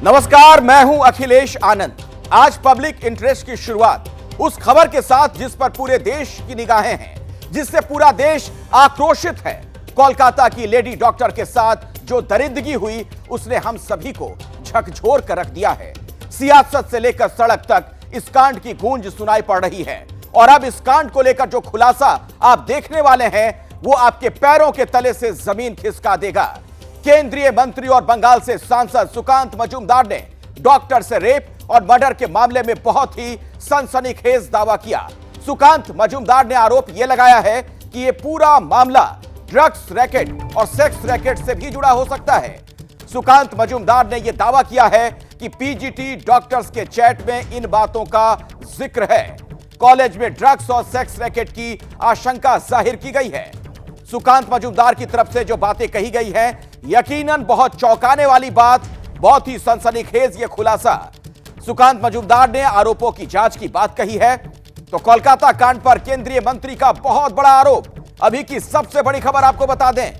नमस्कार, मैं हूं अखिलेश आनंद। आज पब्लिक इंटरेस्ट की शुरुआत उस खबर के साथ जिस पर पूरे देश की निगाहें हैं, जिससे पूरा देश आक्रोशित है। कोलकाता की लेडी डॉक्टर के साथ जो दरिंदगी हुई उसने हम सभी को झकझोर कर रख दिया है। सियासत से लेकर सड़क तक इस कांड की गूंज सुनाई पड़ रही है और अब इस कांड को लेकर जो खुलासा आप देखने वाले हैं वो आपके पैरों के तले से जमीन खिसका देगा। केंद्रीय मंत्री और बंगाल से सांसद सुकांत मजूमदार ने डॉक्टर से रेप और मर्डर के मामले में बहुत ही सनसनीखेज दावा किया। सुकांत मजूमदार ने आरोप यह लगाया है कि यह पूरा मामला ड्रग्स रैकेट और सेक्स रैकेट से भी जुड़ा हो सकता है। सुकांत मजूमदार ने यह दावा किया है कि पीजीटी डॉक्टर्स के चैट में इन बातों का जिक्र है। कॉलेज में ड्रग्स और सेक्स रैकेट की आशंका जाहिर की गई है। सुकांत मजूमदार की तरफ से जो बातें कही गई हैं, यकीनन बहुत चौंकाने वाली बात, बहुत ही सनसनीखेज ये खुलासा। सुकांत मजूमदार ने आरोपों की जांच की बात कही है। तो कोलकाता कांड पर केंद्रीय मंत्री का बहुत बड़ा आरोप। अभी की सबसे बड़ी खबर आपको बता दें।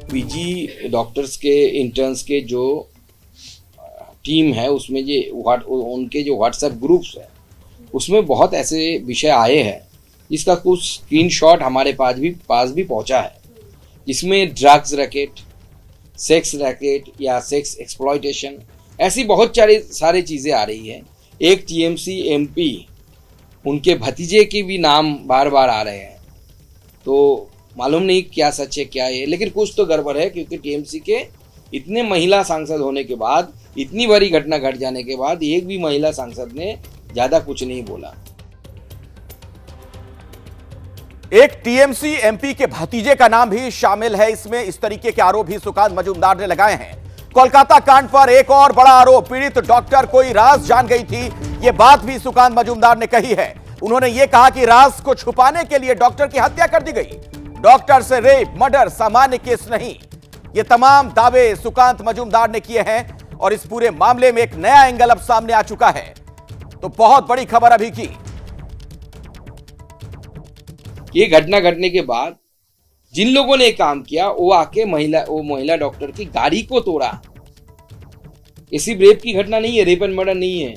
पीजी डॉक्टर्स के इंटर्न्स के जो टीम है उसमें उनके जो व्हाट्सएप ग्रुप्स है उसमें बहुत ऐसे विषय आए हैं जिसका कुछ स्क्रीनशॉट हमारे पास भी पहुंचा है। इसमें ड्रग्स रैकेट, सेक्स रैकेट या सेक्स एक्सप्लॉयटेशन ऐसी बहुत सारी चीज़ें आ रही है। एक टीएमसी एमपी उनके भतीजे की भी नाम बार बार आ रहे हैं। तो मालूम नहीं क्या सच है क्या है, लेकिन कुछ तो गड़बड़ है क्योंकि टीएमसी के इतने महिला सांसद होने के बाद, इतनी बड़ी घटना घट जाने के बाद एक भी महिला सांसद ने ज़्यादा कुछ नहीं बोला। एक टीएमसी एमपी के भतीजे का नाम भी शामिल है इसमें। इस तरीके के आरोप भी सुकांत मजूमदार ने लगाए हैं। कोलकाता कांड पर एक और बड़ा आरोप, पीड़ित डॉक्टर कोई राज जान गई थी। यह बात भी सुकांत मजूमदार ने कही है। उन्होंने यह कहा कि राज को छुपाने के लिए डॉक्टर की हत्या कर दी गई। डॉक्टर से रेप मर्डर सामान्य केस नहीं। ये तमाम दावे सुकांत मजूमदार ने किए हैं और इस पूरे मामले में एक नया एंगल अब सामने आ चुका है। तो बहुत बड़ी खबर अभी की। ये घटना घटने के बाद जिन लोगों ने काम किया वो आके महिला डॉक्टर की गाड़ी को तोड़ा। ये सिर्फ रेप की घटना नहीं है, रेप एंड मर्डर नहीं है।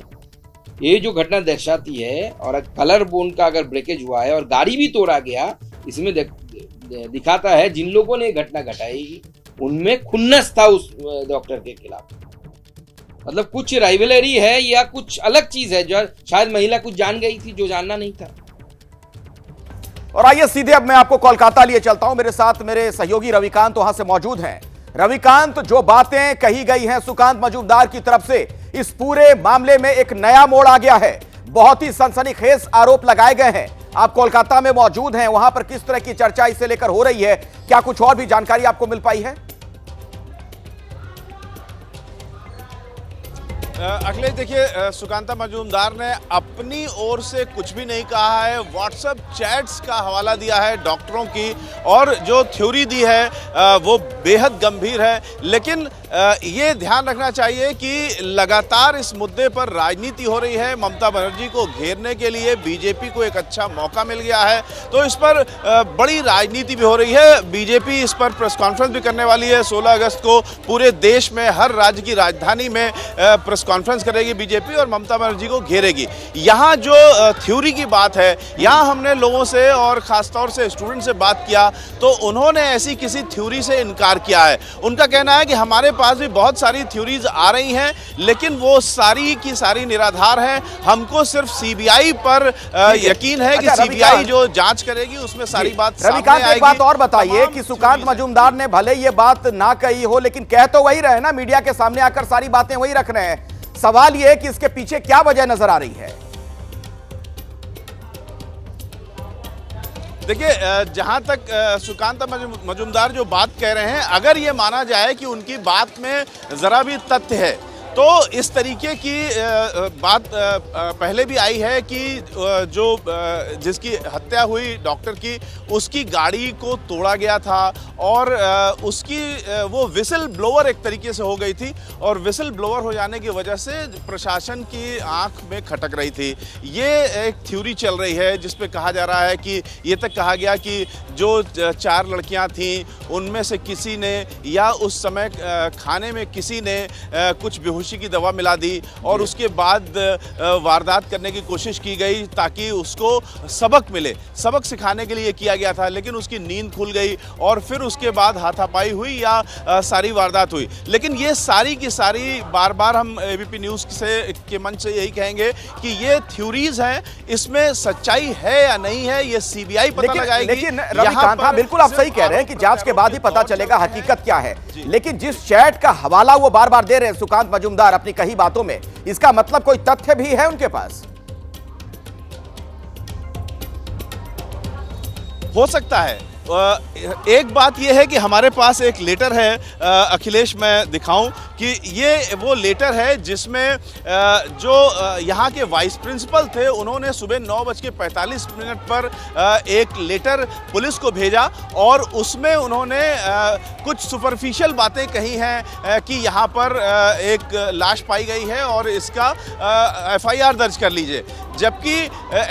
ये जो घटना दर्शाती है और कलर बोन का अगर ब्रेकेज हुआ है और गाड़ी भी तोड़ा गया, इसमें दिखाता है जिन लोगों ने घटना घटाई उनमें खुन्नस था उस डॉक्टर के खिलाफ। मतलब कुछ राइवलरी है या कुछ अलग चीज है जो शायद महिला कुछ जान गई थी जो जानना नहीं था। और आइए सीधे अब मैं आपको कोलकाता लिए चलता हूं। मेरे साथ मेरे सहयोगी रविकांत वहां से मौजूद हैं। रविकांत, जो बातें कही गई हैं सुकांत मजूमदार की तरफ से, इस पूरे मामले में एक नया मोड़ आ गया है। बहुत ही सनसनीखेज आरोप लगाए गए हैं। आप कोलकाता में मौजूद हैं, वहां पर किस तरह की चर्चा इसे लेकर हो रही है? क्या कुछ और भी जानकारी आपको मिल पाई है? अखिलेश, देखिए, सुकांता मजूमदार ने अपनी ओर से कुछ भी नहीं कहा है। व्हाट्सएप चैट्स का हवाला दिया है डॉक्टरों की, और जो थ्योरी दी है वो बेहद गंभीर है। लेकिन ये ध्यान रखना चाहिए कि लगातार इस मुद्दे पर राजनीति हो रही है। ममता बनर्जी को घेरने के लिए बीजेपी को एक अच्छा मौका मिल गया है, तो इस पर बड़ी राजनीति भी हो रही है। बीजेपी इस पर प्रेस कॉन्फ्रेंस भी करने वाली है 16 अगस्त को। पूरे देश में हर राज्य की राजधानी में प्रेस कॉन्फ्रेंस करेगी बीजेपी और ममता बनर्जी को घेरेगी। यहाँ जो थ्योरी की बात है, यहाँ हमने लोगों से और खासतौर से स्टूडेंट से बात किया तो उन्होंने ऐसी किसी थ्योरी से इनकार किया है। उनका कहना है कि हमारे पास भी बहुत सारी थ्योरीज आ रही हैं, लेकिन वो सारी की सारी निराधार हैं। हमको सिर्फ सीबीआई पर यकीन है कि सीबीआई जो जांच करेगी उसमें सारी बात सामने आएगी। एक बात और बताइए कि सुकांत मजूमदार ने भले ये बात ना कही हो, लेकिन कह तो वही रहे ना, मीडिया के सामने आकर सारी बातें वही रख रहे हैं। सवाल यह है कि इसके पीछे क्या वजह नजर आ रही है? देखिए, जहां तक सुकांता मजूमदार जो बात कह रहे हैं, अगर ये माना जाए कि उनकी बात में जरा भी तथ्य है तो इस तरीके की बात पहले भी आई है कि जो जिसकी हत्या हुई डॉक्टर की, उसकी गाड़ी को तोड़ा गया था और उसकी वो विसल ब्लोअर एक तरीके से हो गई थी और विसल ब्लोअर हो जाने की वजह से प्रशासन की आंख में खटक रही थी। ये एक थ्योरी चल रही है जिसपे कहा जा रहा है कि ये तक कहा गया कि जो 4 लड़कियां थीं उनमें से किसी ने या उस समय खाने में किसी ने कुछ बेहोशी की दवा मिला दी और उसके बाद वारदात करने की कोशिश की गई ताकि उसको सबक मिले। सबक सिखाने के लिए किया गया था, लेकिन उसकी नींद खुल गई और फिर उसके बाद हाथापाई हुई या सारी वारदात हुई। लेकिन ये सारी की सारी बार बार हम एबीपी न्यूज़ के मंच से यही कहेंगे कि ये थ्योरीज हैं, इसमें सच्चाई है या नहीं है ये सीबीआई पता लगाएगी। लेकिन रविकांत, हाँ बिल्कुल आप सही कह रहे हैं कि जांच के बाद ही पता चलेगा हकीकत क्या है। लेकिन जिस चैट का हवाला वो बार बार दे रहे हैं सुकांत मजूमदार अपनी कही बातों में, इसका मतलब कोई तथ्य भी है उनके पास? हो सकता है। एक बात यह है कि हमारे पास एक लेटर है, अखिलेश मैं दिखाऊं कि ये वो लेटर है जिसमें जो यहाँ के वाइस प्रिंसिपल थे उन्होंने सुबह 9:45 पर एक लेटर पुलिस को भेजा और उसमें उन्होंने कुछ सुपरफिशियल बातें कही हैं कि यहाँ पर एक लाश पाई गई है और इसका एफआईआर दर्ज कर लीजिए। जबकि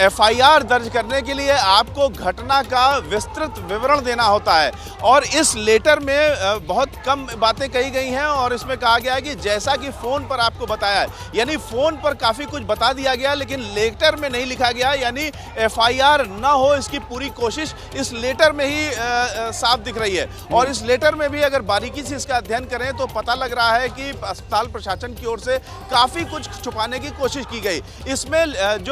एफआईआर दर्ज करने के लिए आपको घटना का विस्तृत विवरण देना होता है और इस लेटर में बहुत कम बातें कही गई हैं और इसमें कहा गया है कि जैसा कि फोन पर आपको बताया है, यानी फोन पर काफी कुछ बता दिया गया लेकिन लेटर में नहीं लिखा गया, यानी एफआईआर ना हो इसकी पूरी कोशिश इस लेटर में ही साफ दिख रही है। और इस लेटर में भी अगर बारीकी से इसका अध्ययन करें तो पता लग रहा है कि अस्पताल प्रशासन की ओर से काफी कुछ छुपाने की कोशिश की गई। इसमें जो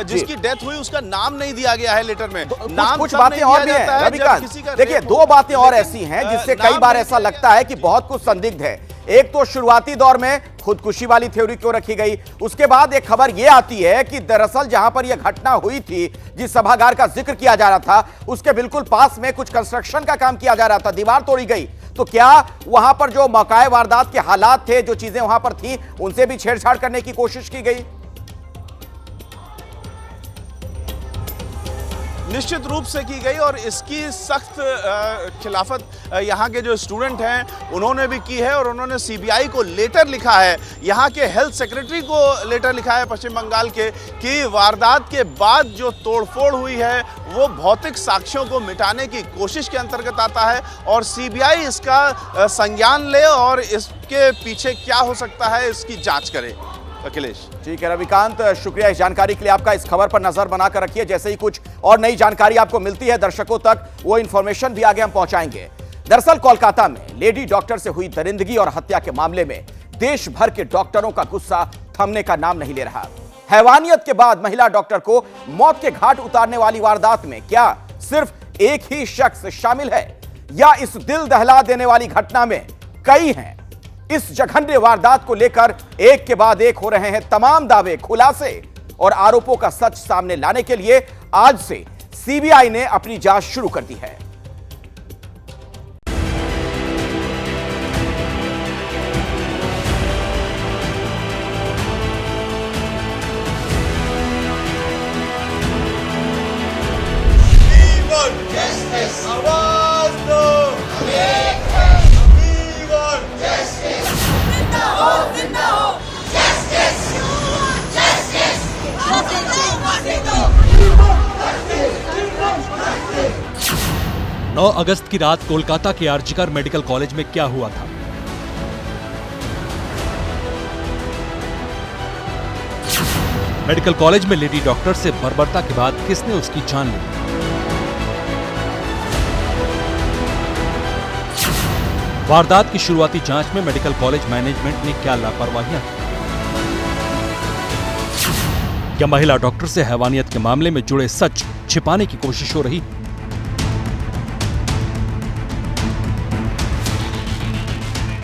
जिसकी डेथ हुई उसका नाम नहीं दिया गया है लेटर में। नाम कुछ बातें और भी हैं रविकांत, देखिए 2 बातें और ऐसी हैं जिससे कई बार ऐसा लगता है कि बहुत कुछ संदिग्ध है। एक तो शुरुआती दौर में खुदकुशी वाली थ्योरी क्यों रखी गई, उसके बाद एक खबर यह आती है कि दरअसल जहां पर यह घटना हुई थी, जिस सभागार का जिक्र किया जा रहा था उसके बिल्कुल पास में कुछ कंस्ट्रक्शन का काम किया जा रहा था, दीवार तोड़ी गई। तो क्या वहां पर जो मौकाए वारदात के हालात थे, जो चीजें वहां पर थी, उनसे भी छेड़छाड़ करने की कोशिश की गई? निश्चित रूप से की गई और इसकी सख्त खिलाफत यहाँ के जो स्टूडेंट हैं उन्होंने भी की है और उन्होंने सीबीआई को लेटर लिखा है, यहाँ के हेल्थ सेक्रेटरी को लेटर लिखा है पश्चिम बंगाल के, कि वारदात के बाद जो तोड़फोड़ हुई है वो भौतिक साक्ष्यों को मिटाने की कोशिश के अंतर्गत आता है और सीबीआई इसका संज्ञान ले और इसके पीछे क्या हो सकता है इसकी जांच करे। अखिलेश, ठीक है रविकांत, शुक्रिया इस जानकारी के लिए आपका। इस खबर पर नजर बनाकर रखिए, जैसे ही कुछ और नई जानकारी आपको मिलती है दर्शकों तक वो इंफॉर्मेशन भी आगे हम पहुंचाएंगे। दरअसल कोलकाता में लेडी डॉक्टर से हुई दरिंदगी और हत्या के मामले में देश भर के डॉक्टरों का गुस्सा थमने का नाम नहीं ले रहा। हैवानियत के बाद महिला डॉक्टर को मौत के घाट उतारने वाली वारदात में क्या सिर्फ एक ही शख्स शामिल है या इस दिल दहला देने वाली घटना में कई हैं? इस जघन्य वारदात को लेकर एक के बाद एक हो रहे हैं तमाम दावे, खुलासे और आरोपों का सच सामने लाने के लिए आज से सीबीआई ने अपनी जांच शुरू कर दी है। नौ अगस्त की रात कोलकाता के आर्जिकर मेडिकल कॉलेज में क्या हुआ था? मेडिकल कॉलेज में लेडी डॉक्टर से बर्बरता के बाद किसने उसकी जान ली? वारदात की शुरुआती जांच में मेडिकल कॉलेज मैनेजमेंट ने क्या लापरवाहियां की? क्या महिला डॉक्टर से हैवानियत के मामले में जुड़े सच छिपाने की कोशिश हो रही?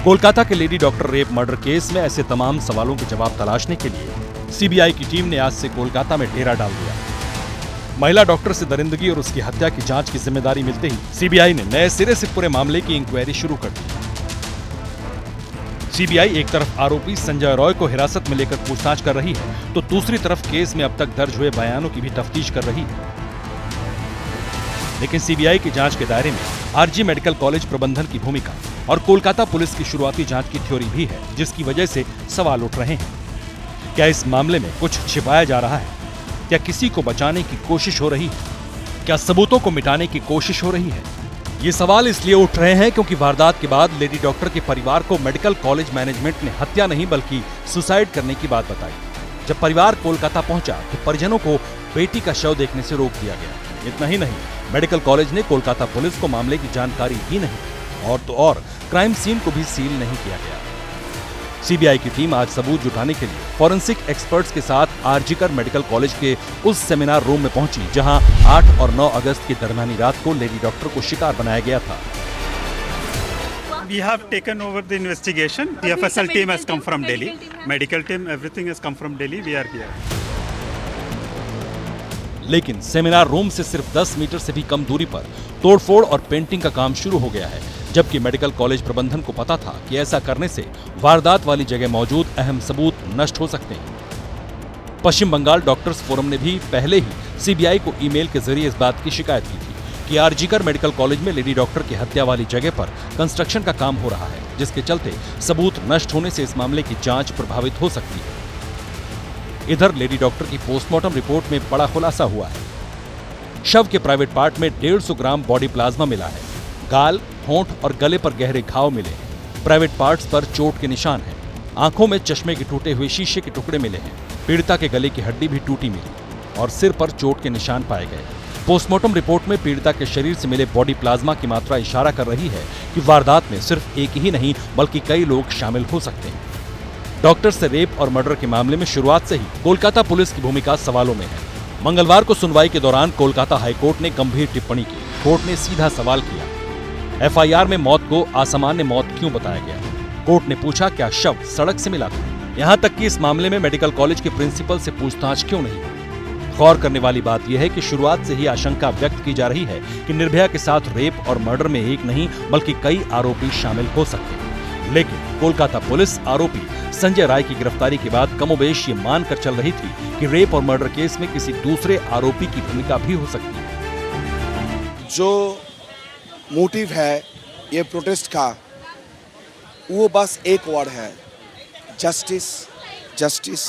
कोलकाता के lady doctor rape murder case में ऐसे तमाम सवालों के जवाब तलाशने के लिए सीबीआई की टीम ने आज से कोलकाता में डेरा डाल दिया। महिला डॉक्टर से दरिंदगी और उसकी हत्या की जांच की जिम्मेदारी मिलते ही सीबीआई ने नए सिरे से पूरे मामले की इंक्वायरी शुरू कर दी। सीबीआई एक तरफ आरोपी संजय रॉय को हिरासत में लेकर पूछताछ कर रही है, तो दूसरी तरफ केस में अब तक दर्ज हुए बयानों की भी तफ्तीश कर रही है। लेकिन सीबीआई की जांच के दायरे में आरजी मेडिकल कॉलेज प्रबंधन की भूमिका और कोलकाता पुलिस की शुरुआती जांच की थ्योरी भी है, जिसकी वजह से सवाल उठ रहे हैं। क्या इस मामले में कुछ छिपाया जा रहा है? क्या किसी को बचाने की कोशिश हो रही है? क्या सबूतों को मिटाने की कोशिश हो रही है? ये सवाल इसलिए उठ रहे हैं क्योंकि वारदात के बाद लेडी डॉक्टर के परिवार को मेडिकल कॉलेज मैनेजमेंट ने हत्या नहीं बल्कि सुसाइड करने की बात बताई। जब परिवार कोलकाता पहुंचा तो परिजनों को बेटी का शव देखने से रोक दिया गया। इतना ही नहीं, मेडिकल कॉलेज ने कोलकाता पुलिस को मामले की जानकारी ही नहीं और तो और क्राइम सीन को भी सील नहीं किया गया। सीबीआई की टीम आज सबूत जुटाने के लिए फॉरेंसिक एक्सपर्ट्स के साथ आरजीकर मेडिकल कॉलेज के उस सेमिनार रूम में पहुंची जहां 8 और 9 अगस्त की दरमियानी रात को लेडी डॉक्टर को शिकार बनाया गया था। We have taken over the investigation. The FSL team has come from Delhi. Medical team, everything has come from Delhi. We are here. लेकिन सेमिनार रूम से सिर्फ 10 मीटर से भी कम दूरी पर तोड़फोड़ और पेंटिंग का काम शुरू हो गया है, जबकि मेडिकल कॉलेज प्रबंधन को पता था कि ऐसा करने से वारदात वाली जगह मौजूद अहम सबूत नष्ट हो सकते हैं। पश्चिम बंगाल डॉक्टर्स फोरम ने भी पहले ही सीबीआई को ईमेल के जरिए इस बात की शिकायत की थी कि आरजीकर मेडिकल कॉलेज में लेडी डॉक्टर की हत्या वाली जगह पर कंस्ट्रक्शन का काम हो रहा है, जिसके चलते सबूत नष्ट होने से इस मामले की जांच प्रभावित हो सकती है। इधर लेडी डॉक्टर की पोस्टमार्टम रिपोर्ट में बड़ा खुलासा हुआ है। शव के प्राइवेट पार्ट में 150 ग्राम बॉडी प्लाज्मा मिला है। गाल, होंठ और गले पर गहरे घाव मिले हैं। प्राइवेट पार्ट्स पर चोट के निशान हैं। आंखों में चश्मे के टूटे हुए शीशे के टुकड़े मिले हैं। पीड़िता के गले की हड्डी भी टूटी मिली और सिर पर चोट के निशान पाए गए। पोस्टमार्टम रिपोर्ट में पीड़िता के शरीर से मिले बॉडी प्लाज्मा की मात्रा इशारा कर रही है कि वारदात में सिर्फ एक ही नहीं बल्कि कई लोग शामिल हो सकते हैं। डॉक्टर से रेप और मर्डर के मामले में शुरुआत से ही कोलकाता पुलिस की भूमिका सवालों में है। मंगलवार को सुनवाई के दौरान कोलकाता हाईकोर्ट ने गंभीर टिप्पणी की। कोर्ट ने सीधा सवाल किया, एफआईआर में मौत को असामान्य मौत क्यों बताया गया? कोर्ट ने पूछा, क्या शव सड़क से मिला था? यहाँ तक कि इस मामले में मेडिकल कॉलेज के प्रिंसिपल से पूछताछ क्यों नहीं? गौर करने वाली बात यह है कि शुरुआत से ही आशंका व्यक्त की जा रही है कि निर्भया के साथ रेप और मर्डर में एक नहीं बल्कि कई आरोपी शामिल हो सकते हैं। लेकिन कोलकाता पुलिस आरोपी संजय राय की गिरफ्तारी के बाद कमोबेश ये मानकर चल रही थी कि रेप और मर्डर केस में किसी दूसरे आरोपी की भूमिका भी हो सकती है। जो मोटिव है ये प्रोटेस्ट का, वो बस एक वर्ड है, justice, justice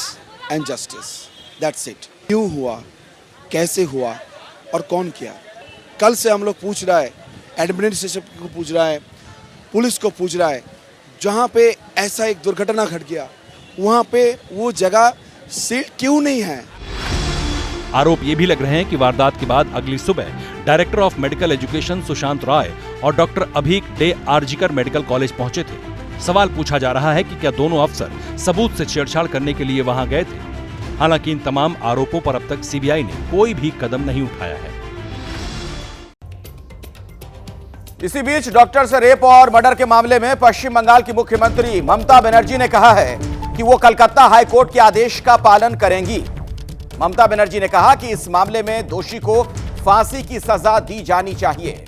and justice. That's it. क्यों हुआ, कैसे हुआ और कौन किया? कल से हम लोग पूछ रहा है, एडमिनिस्ट्रेशन को पूछ रहा है, पुलिस को पूछ रहा है। जहाँ पे ऐसा एक दुर्घटना घट गया वहाँ पे वो जगह सील क्यों नहीं है? आरोप ये भी लग रहे हैं कि वारदात के बाद अगली सुबह director of medical education Sushant Rai और doctor Abhik De RG Kar medical college पहुंचे थे। सवाल पूछा जा रहा है कि क्या दोनों अफसर सबूत से छेड़छाड़ करने के लिए वहां गए थे? हालांकि इन तमाम आरोपों पर अब तक सीबीआई ने कोई भी कदम नहीं उठाया है। इसी बीच डॉक्टर से रेप और मर्डर के मामले में पश्चिम बंगाल की मुख्यमंत्री ममता बनर्जी ने कहा है कि वो कलकत्ता हाई कोर्ट के आदेश का पालन करेंगी। ममता बनर्जी ने कहा कि इस मामले में दोषी को फांसी की सजा दी जानी चाहिए।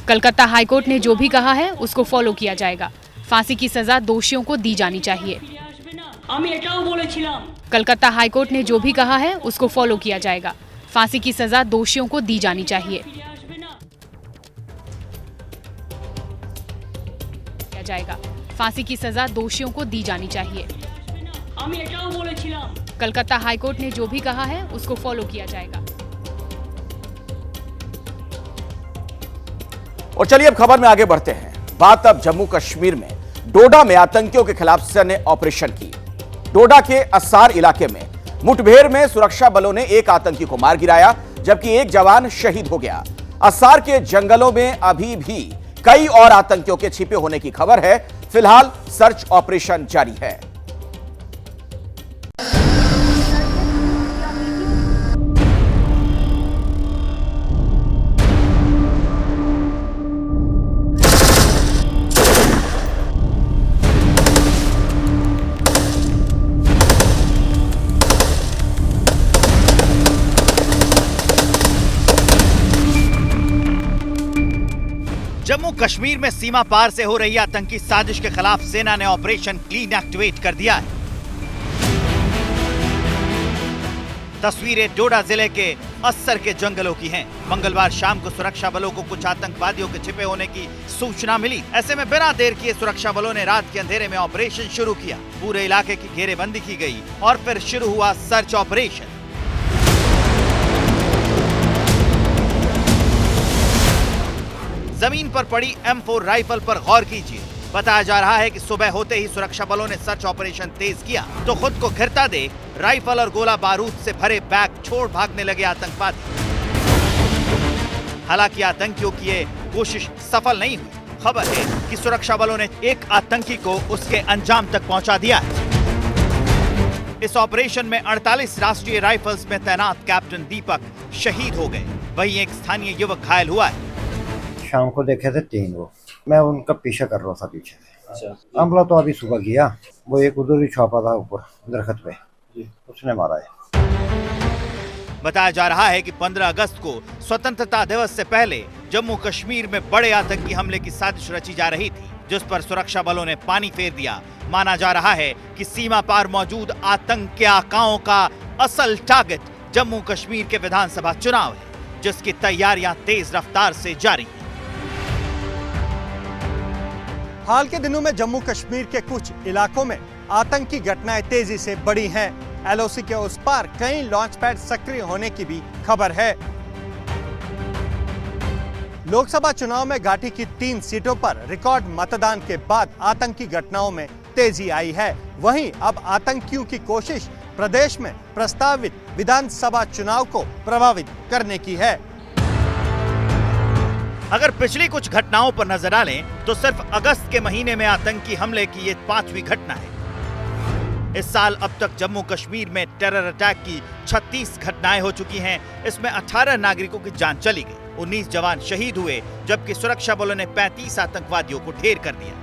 कलकत्ता हाईकोर्ट ने जो भी कहा है उसको फॉलो किया जाएगा। फांसी की सजा दोषियों को दी जानी चाहिए। कलकत्ता हाईकोर्ट ने जो भी कहा है उसको फॉलो किया जाएगा। फांसी की सजा दोषियों को दी जानी चाहिए। फांसी की सजा दोषियों को दी जानी चाहिए। कलकत्ता हाईकोर्ट ने जो भी कहा है उसको फॉलो किया जाएगा। और चलिए अब खबर में आगे बढ़ते हैं। बात अब जम्मू कश्मीर में डोडा में आतंकियों के खिलाफ सेना ने ऑपरेशन की। डोडा के अस्सार इलाके में मुठभेड़ में सुरक्षा बलों ने एक आतंकी को मार गिराया, जबकि एक जवान शहीद हो गया। अस्सार के जंगलों में अभी भी कई और आतंकियों के छिपे होने की खबर है। फिलहाल सर्च ऑपरेशन जारी है। जम्मू कश्मीर में सीमा पार से हो रही आतंकी साजिश के खिलाफ सेना ने ऑपरेशन क्लीन एक्टिवेट कर दिया है। तस्वीरें डोडा जिले के अस्सर के जंगलों की हैं। मंगलवार शाम को सुरक्षा बलों को कुछ आतंकवादियों के छिपे होने की सूचना मिली। ऐसे में बिना देर किए सुरक्षा बलों ने रात के अंधेरे में ऑपरेशन शुरू किया। पूरे इलाके की घेरेबंदी की गई और फिर शुरू हुआ सर्च ऑपरेशन। जमीन पर पड़ी M4 राइफल पर गौर कीजिए। बताया जा रहा है कि सुबह होते ही सुरक्षा बलों ने सर्च ऑपरेशन तेज किया तो खुद को घिरता देख राइफल और गोला बारूद से भरे बैग छोड़ भागने लगे आतंकवादी। हालांकि आतंकियों की ये कोशिश सफल नहीं हुई। खबर है कि सुरक्षा बलों ने एक आतंकी को उसके अंजाम तक पहुंचा दिया है। इस ऑपरेशन में 48 राष्ट्रीय राइफल्स में तैनात कैप्टन दीपक शहीद हो गए। वहीं एक स्थानीय युवक घायल हुआ है। शाम को देखे थे 3 वो, मैं उनका पीछा कर रहा था पीछे से। हमला तो अभी सुबह किया, वो एक उधर ही छुपा था ऊपर दरख्त पे, उसने मारा है। बताया जा रहा है कि 15 अगस्त को स्वतंत्रता दिवस से पहले जम्मू कश्मीर में बड़े आतंकी हमले की साजिश रची जा रही थी, जिस पर सुरक्षा बलों ने पानी फेर दिया। माना जा रहा है कि सीमा पार मौजूद आतंक के आकाओं का असल टारगेट जम्मू कश्मीर के विधानसभा चुनाव है, जिसकी तैयारियां तेज रफ्तार से जारी हैं। हाल के दिनों में जम्मू कश्मीर के कुछ इलाकों में आतंकी घटनाएं तेजी से बढ़ी हैं। LOC के उस पार कई लॉन्च पैड सक्रिय होने की भी खबर है। लोकसभा चुनाव में घाटी की 3 सीटों पर रिकॉर्ड मतदान के बाद आतंकी घटनाओं में तेजी आई है। वहीं अब आतंकियों की कोशिश प्रदेश में प्रस्तावित विधानसभा चुनाव को प्रभावित करने की है। अगर पिछली कुछ घटनाओं पर नजर डालें तो सिर्फ अगस्त के महीने में आतंकी हमले की ये 5वीं घटना है। इस साल अब तक जम्मू कश्मीर में टेरर अटैक की 36 घटनाएं हो चुकी हैं। इसमें 18 नागरिकों की जान चली गई, 19 जवान शहीद हुए, जबकि सुरक्षा बलों ने 35 आतंकवादियों को ढेर कर दिया।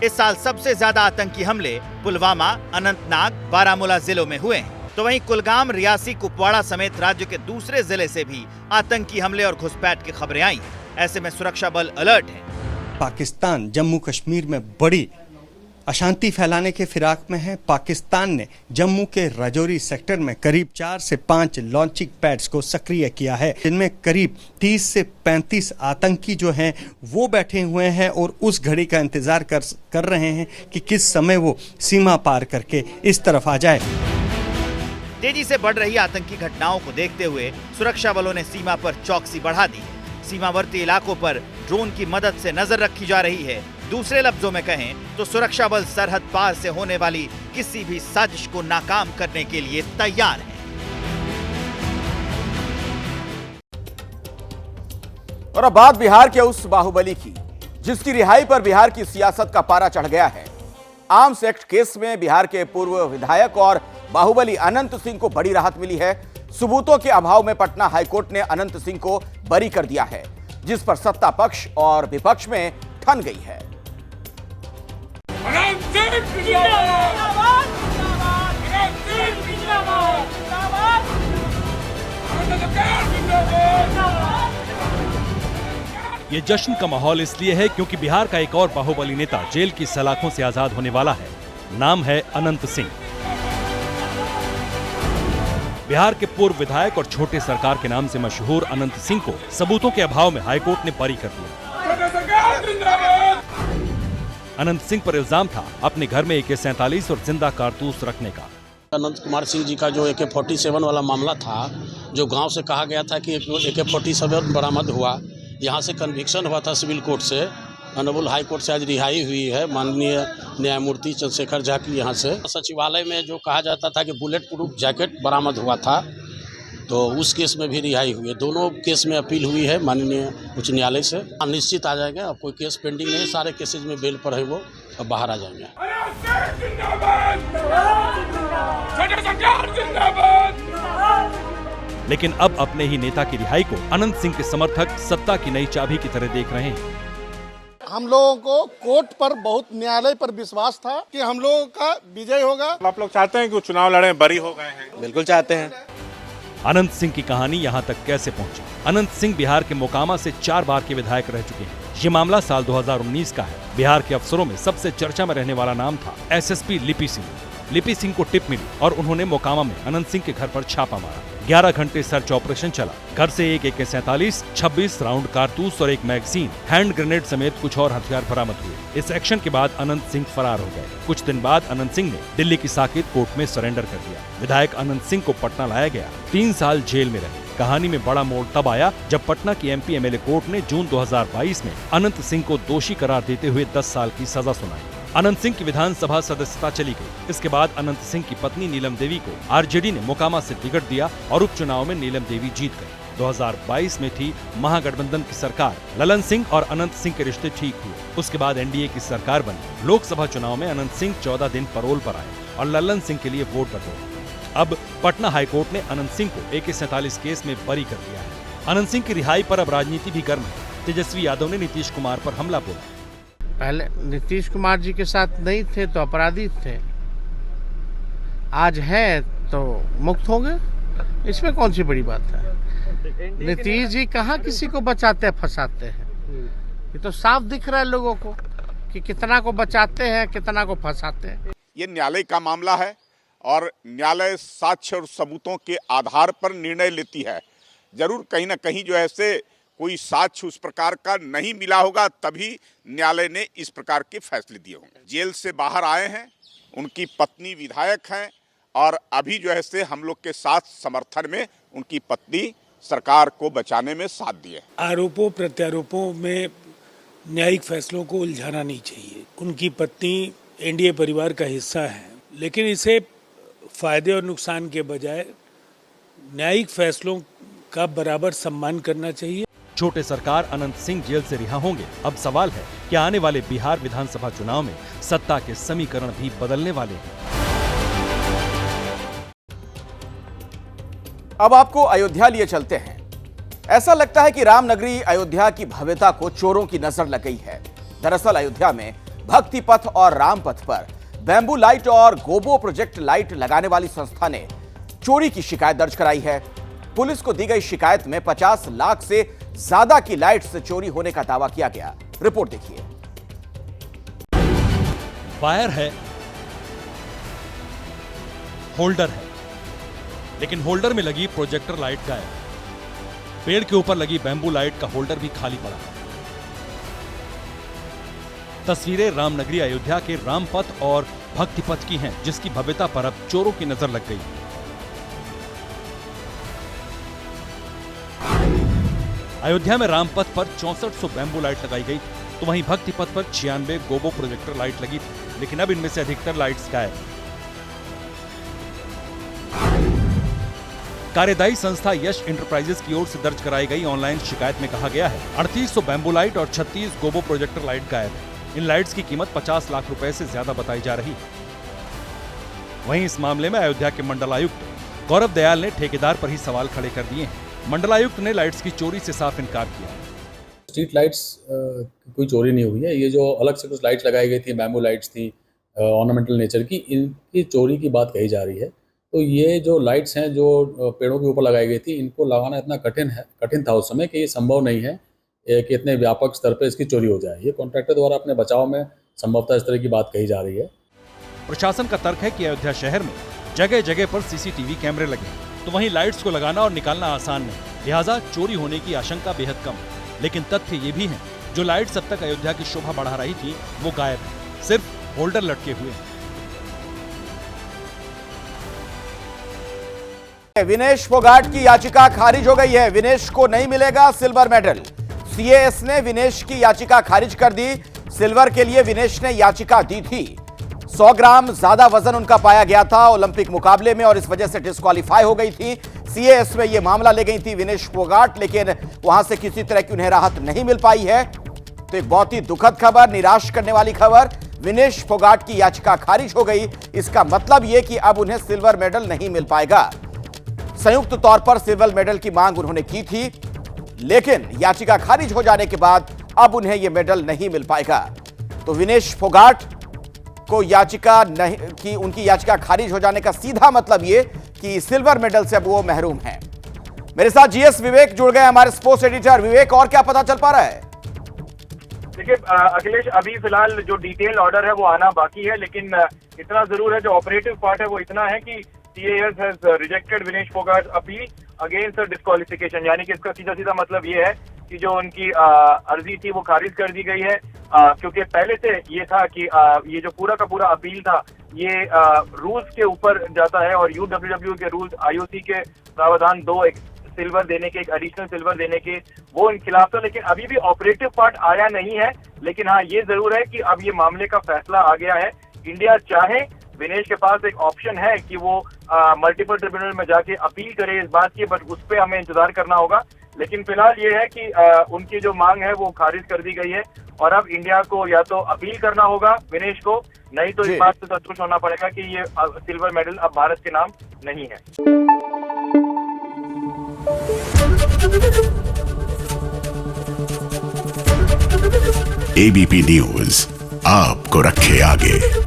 इस साल सबसे ज्यादा आतंकी हमले पुलवामा, अनंतनाग, बारामूला जिलों में हुए हैं। तो वहीं कुलगाम, रियासी, कुपवाड़ा समेत राज्य के दूसरे जिले से भी आतंकी हमले और घुसपैठ की खबरें आई हैं। ऐसे में सुरक्षा बल अलर्ट है। पाकिस्तान जम्मू कश्मीर में बड़ी अशांति फैलाने के फिराक में है। पाकिस्तान ने जम्मू के राजौरी सेक्टर में करीब 4 से 5 लॉन्चिंग पैड्स को सक्रिय किया है, जिनमें करीब 30 से 35 आतंकी जो हैं वो बैठे हुए हैं और उस घड़ी का इंतजार कर रहे हैं कि किस समय वो सीमा पार करके इस तरफ आ जाए। तेजी से बढ़ रही आतंकी घटनाओं को देखते हुए सुरक्षा बलों ने सीमा पर चौकसी बढ़ा दी है। सीमावर्ती इलाकों पर ड्रोन की मदद से नजर रखी जा रही है। दूसरे लफ्जों में कहें तो सुरक्षा बल सरहद पार से होने वाली किसी भी साजिश को नाकाम करने के लिए तैयार है। और अब बात बिहार के उस बाहुबली की, जिसकी रिहाई पर बिहार की सियासत का पारा चढ़ गया है। आर्म्स एक्ट केस में बिहार के पूर्व विधायक और बाहुबली अनंत सिंह को बड़ी राहत मिली है। सबूतों के अभाव में पटना हाईकोर्ट ने अनंत सिंह को बरी कर दिया है, जिस पर सत्ता पक्ष और विपक्ष में ठन गई है। ये जश्न का माहौल इसलिए है क्योंकि बिहार का एक और बाहुबली नेता जेल की सलाखों से आजाद होने वाला है। नाम है अनंत सिंह। बिहार के पूर्व विधायक और छोटे सरकार के नाम से मशहूर अनंत सिंह को सबूतों के अभाव में हाईकोर्ट ने बरी कर दिया। अनंत सिंह पर इल्जाम था अपने घर में AK-47 और जिंदा कारतूस रखने का। अनंत कुमार सिंह जी का जो AK-47 वाला मामला था, जो गांव से कहा गया था कि AK-47 बरामद हुआ, यहाँ से कन्विक्शन हुआ था सिविल कोर्ट से, ऑनरेबल हाई कोर्ट से आज रिहाई हुई है माननीय न्यायमूर्ति चंद्रशेखर झा की। यहाँ से सचिवालय में जो कहा जाता था कि बुलेट प्रूफ जैकेट बरामद हुआ था, तो उस केस में भी रिहाई हुई है। दोनों केस में अपील हुई है माननीय उच्च न्यायालय से। निश्चित आ जाएंगे, अब कोई केस पेंडिंग नहीं, सारे केसेज में बेल पर है, वो अब बाहर आ जाएंगे। लेकिन अब अपने ही नेता की रिहाई को अनंत सिंह के समर्थक सत्ता की नई चाबी की तरह देख रहे हैं। हम लोगों को कोर्ट पर बहुत, न्यायालय पर विश्वास था कि हम लोगों का विजय होगा। आप लोग चाहते हैं कि चुनाव लड़े, बरी हो गए हैं? बिल्कुल चाहते हैं। अनंत सिंह की कहानी यहाँ तक कैसे पहुंची? अनंत सिंह बिहार के मोकामा से 4 बार के विधायक रह चुके हैं। ये मामला साल 2019 का है। बिहार के अफसरों में सबसे चर्चा में रहने वाला नाम था एसएसपी लिपि सिंह। लिपि सिंह को टिप मिली और उन्होंने मोकामा में अनंत सिंह के घर पर छापा मारा। 11 घंटे सर्च ऑपरेशन चला। घर से एक AK-47, 26 राउंड कारतूस और एक मैगजीन, हैंड ग्रेनेड समेत कुछ और हथियार बरामद हुए। इस एक्शन के बाद अनंत सिंह फरार हो गए। कुछ दिन बाद अनंत सिंह ने दिल्ली की साकेत कोर्ट में सरेंडर कर दिया। विधायक अनंत सिंह को पटना लाया गया। 3 साल जेल में रहे। कहानी में बड़ा मोड़ तब आया जब पटना की MP MLA कोर्ट ने जून 2022 में अनंत सिंह को दोषी करार देते हुए 10 साल की सजा सुनाई। अनंत सिंह की विधानसभा सदस्यता चली गई। इसके बाद अनंत सिंह की पत्नी नीलम देवी को RJD ने मोकामा से टिकट दिया और उपचुनाव में नीलम देवी जीत गई। 2022 में थी महागठबंधन की सरकार। ललन सिंह और अनंत सिंह के रिश्ते ठीक हुए। उसके बाद NDA की सरकार बनी। लोकसभा चुनाव में अनंत सिंह 14 दिन पैरोल पर आए और ललन सिंह के लिए वोट बटोरे। अब पटना हाईकोर्ट ने अनंत सिंह को AK-47 केस में बरी कर दिया है। अनंत सिंह की रिहाई पर अब राजनीति भी गर्म है। तेजस्वी यादव ने नीतीश कुमार पर हमला बोला। पहले नीतीश कुमार जी के साथ नहीं थे तो अपराधी थे, आज है तो मुक्त हो गए। इसमें कौन सी बड़ी बात है। नीतीश जी कहाँ किसी को बचाते फंसाते हैं। ये तो साफ दिख रहा है लोगों को कि कितना को बचाते हैं, कितना को फंसाते हैं। ये न्यायालय का मामला है और न्यायालय साक्ष्य और सबूतों के आधार पर निर्णय लेती है। जरूर कहीं ना कहीं जो है से कोई साक्ष्य उस प्रकार का नहीं मिला होगा, तभी न्यायालय ने इस प्रकार के फैसले दिए होंगे। जेल से बाहर आए हैं, उनकी पत्नी विधायक हैं और अभी जो है से हम लोग के साथ समर्थन में उनकी पत्नी सरकार को बचाने में साथ दिए। आरोपों प्रत्यारोपों में न्यायिक फैसलों को उलझाना नहीं चाहिए। उनकी पत्नी NDA परिवार का हिस्सा है, लेकिन इसे फायदे और नुकसान के बजाय न्यायिक फैसलों का बराबर सम्मान करना चाहिए। छोटे सरकार अनंत सिंह जेल से रिहा होंगे। अब सवाल है कि आने वाले बिहार विधानसभा चुनाव में सत्ता के समीकरण भी बदलने वाले हैं। अब आपको अयोध्या लिए चलते हैं। ऐसा लगता है कि रामनगरी अयोध्या की भव्यता को चोरों की नजर लग गई है। दरअसल अयोध्या में भक्ति पथ और राम पथ पर बैम्बू लाइट और गोबो प्रोजेक्ट लाइट लगाने वाली संस्था ने चोरी की शिकायत दर्ज कराई है। पुलिस को दी गई शिकायत में 50 लाख से ज्यादा की लाइट से चोरी होने का दावा किया गया। रिपोर्ट देखिए। वायर है, होल्डर है, लेकिन होल्डर में लगी प्रोजेक्टर लाइट गायब। पेड़ के ऊपर लगी बैम्बू लाइट का होल्डर भी खाली पड़ा है। तस्वीरें रामनगरी अयोध्या के रामपथ और भक्ति पथ की हैं, जिसकी भव्यता पर अब चोरों की नजर लग गई। अयोध्या में रामपथ पर 6400 बैम्बू लाइट लगाई गई, तो वहीं भक्ति पथ पर 96 गोबो प्रोजेक्टर लाइट लगी थी, लेकिन अब इनमें से अधिकतर लाइट्स गायब। कार्यदायी संस्था यश इंटरप्राइजेस की ओर से दर्ज कराई गई ऑनलाइन शिकायत में कहा गया है 3800 बैम्बू लाइट और 36 गोबो प्रोजेक्टर लाइट गायब है। इन लाइट्स की कीमत 50 लाख रुपए से ज्यादा बताई जा रही है। वहीं इस मामले में अयोध्या के मंडलायुक्त गौरव दयाल ने ठेकेदार पर ही सवाल खड़े कर दिए हैं। मंडलायुक्त ने लाइट्स की चोरी से साफ इनकार किया। स्ट्रीट लाइट्स कोई चोरी नहीं हुई है। ये जो अलग से कुछ लाइट्स लगाई गई थी, बैम्बू लाइट्स थी ऑर्नामेंटल नेचर की, इनकी चोरी की बात कही जा रही है। तो ये जो लाइट्स हैं जो पेड़ों के ऊपर लगाई गई थी, इनको लगाना इतना कठिन था उस समय कि ये संभव नहीं है कि इतने व्यापक स्तर पर इसकी चोरी हो जाए। ये कॉन्ट्रैक्टर द्वारा अपने बचाव में संभवतः इस तरह की बात कही जा रही है। प्रशासन का तर्क है कि अयोध्या शहर में जगह जगह पर CCTV कैमरे लगे हैं, तो वहीं लाइट्स को लगाना और निकालना आसान नहीं, लिहाजा चोरी होने की आशंका बेहद कम है। लेकिन तथ्य ये भी है, जो लाइट्स अब तक अयोध्या की शोभा बढ़ा रही थी वो गायब है, सिर्फ होल्डर लटके हुए हैं। विनेश फोगाट की याचिका खारिज हो गई है। विनेश को नहीं मिलेगा सिल्वर मेडल। CAS ने विनेश की याचिका खारिज कर दी। सिल्वर के लिए विनेश ने याचिका दी थी। 100 ग्राम ज्यादा वजन उनका पाया गया था ओलंपिक मुकाबले में और इस वजह से डिस्क्वालीफाई हो गई थी। CAS में यह मामला ले गई थी विनेश फोगाट, लेकिन वहां से किसी तरह की उन्हें राहत नहीं मिल पाई है। तो एक बहुत ही दुखद खबर, निराश करने वाली खबर, विनेश फोगाट की याचिका खारिज हो गई। इसका मतलब यह कि अब उन्हें सिल्वर मेडल नहीं मिल पाएगा। संयुक्त तौर पर सिल्वर मेडल की मांग उन्होंने की थी, लेकिन याचिका खारिज हो जाने के बाद अब उन्हें यह मेडल नहीं मिल पाएगा। तो विनेश फोगाट को उनकी याचिका खारिज हो जाने का सीधा मतलब यह कि सिल्वर मेडल से अब वो महरूम हैं। मेरे साथ जीएस विवेक जुड़ गए, हमारे स्पोर्ट्स एडिटर। विवेक, और क्या पता चल पा रहा है? देखिए अखिलेश, अभी फिलहाल जो डिटेल ऑर्डर है वो आना बाकी है, लेकिन इतना जरूर है, जो ऑपरेटिव पार्ट है वो इतना है कि CAS has rejected Vinesh Phogat's appeal against disqualification. यानी कि इसका सीधा सीधा मतलब ये है कि जो उनकी अर्जी थी वो खारिज कर दी गई है, क्योंकि पहले से ये था कि ये जो पूरा का पूरा अपील था ये रूल्स के ऊपर जाता है, और UWW के रूल्स, IOC के प्रावधान 2 सिल्वर देने के, एक एडिशनल सिल्वर देने के, वो इन खिलाफ था। लेकिन अभी भी ऑपरेटिव पार्ट आया नहीं है। लेकिन हाँ, ये जरूर है कि अब ये मामले का फैसला आ गया है। इंडिया चाहे, विनेश के पास एक ऑप्शन है कि वो मल्टीपल ट्रिब्यूनल में जाके अपील करे इस बात की, बट उस पर हमें इंतजार करना होगा। लेकिन फिलहाल ये है कि उनकी जो मांग है वो खारिज कर दी गई है, और अब इंडिया को या तो अपील करना होगा विनेश को, नहीं तो इस बात से संतुष्ट होना पड़ेगा कि ये सिल्वर मेडल अब भारत के नाम नहीं है। ABP न्यूज आपको रखे आगे।